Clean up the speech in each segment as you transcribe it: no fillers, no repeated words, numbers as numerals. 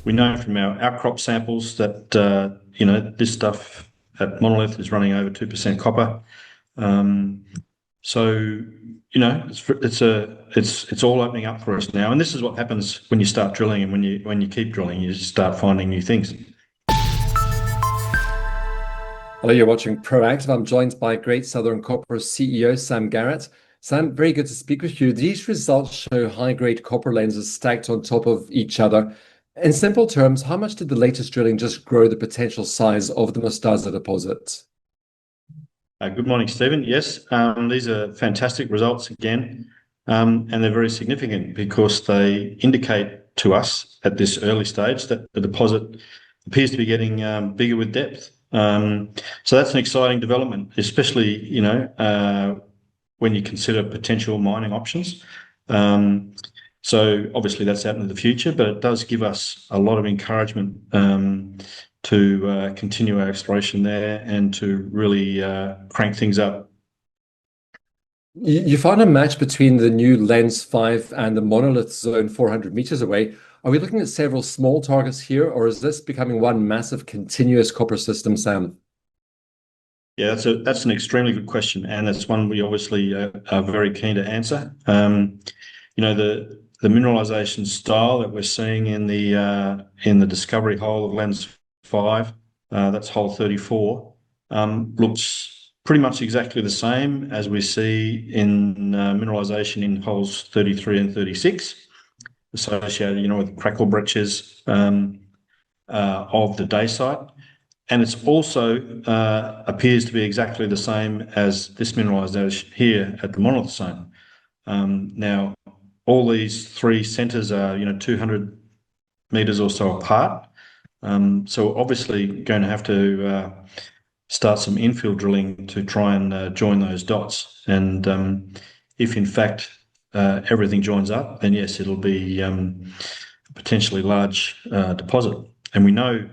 We know from our outcrop samples that this stuff at Monolith is running over 2% copper. So it's all opening up for us now, and this is what happens when you start drilling, and when you keep drilling, you just start finding new things. Hello, you're watching Proactive. I'm joined by Great Southern Copper CEO Sam Garrett. Sam, very good to speak with you. These results show high-grade copper lenses stacked on top of each other. In simple terms, how much did the latest drilling just grow the potential size of the Mostaza deposit? Good morning, Stephen. Yes, these are fantastic results again, and they're very significant because they indicate to us at this early stage that the deposit appears to be getting bigger with depth. So that's an exciting development, especially when you consider potential mining options. So obviously that's out into the future, but it does give us a lot of encouragement to continue our exploration there and to really crank things up. You found a match between the new Lens 5 and the Monolith zone 400 meters away. Are we looking at several small targets here, or is this becoming one massive continuous copper system, Sam? Yeah, that's an extremely good question, and it's one we obviously are very keen to answer. The mineralization style that we're seeing in the discovery hole of Lens 5, that's hole 34, looks pretty much exactly the same as we see in mineralization in holes 33 and 36, associated, with crackle breccias of the dacite. And it's also appears to be exactly the same as this mineralization here at the Monolith zone. Now, all these three centres are, 200 metres or so apart. So obviously going to have to start some infill drilling to try and join those dots. And if in fact everything joins up, then yes, it'll be a potentially large deposit. And we know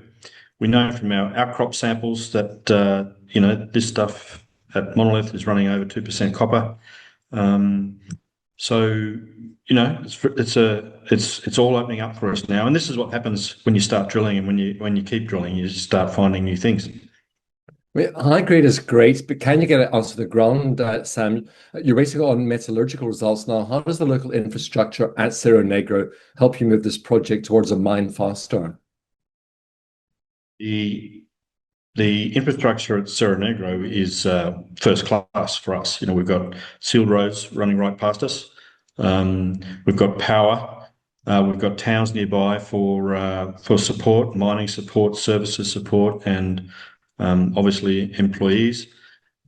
from our outcrop samples that this stuff at Monolith is running over 2% copper. So it's all opening up for us now, and this is what happens when you start drilling, and when you keep drilling, you just start finding new things. High grade is great, but can you get it onto the ground, Sam? You're waiting on metallurgical results now. How does the local infrastructure at Cerro Negro help you move this project towards a mine faster? The infrastructure at Cerro Negro is first class for us. We've got sealed roads running right past us. We've got power. We've got towns nearby for support, mining support, services support, and obviously employees.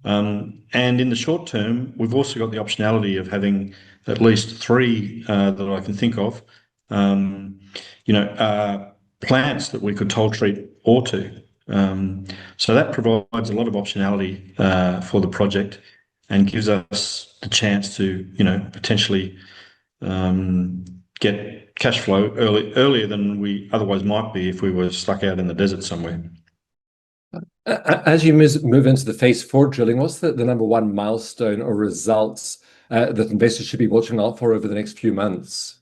And in the short term, we've also got the optionality of having at least three that I can think of, plants that we could toll treat ore to. So that provides a lot of optionality for the project and gives us the chance to, potentially get cash flow earlier than we otherwise might be if we were stuck out in the desert somewhere. As you move into the phase 4 drilling, what's the number one milestone or results that investors should be watching out for over the next few months?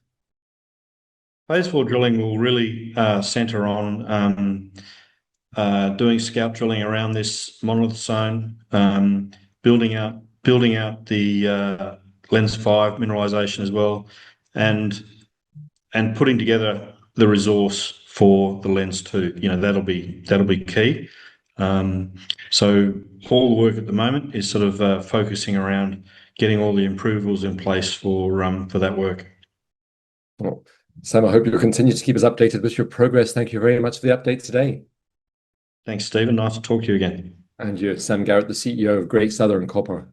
Phase 4 drilling will really centre on doing scout drilling around this Monolith zone, building out the Lens 5 mineralisation as well, and putting together the resource for the Lens 2. That'll be key. So all the work at the moment is sort of focusing around getting all the approvals in place for that work. Well, Sam, I hope you'll continue to keep us updated with your progress. Thank you very much for the update today. Thanks, Stephen. Nice to talk to you again. And you're Sam Garrett, the CEO of Great Southern Copper.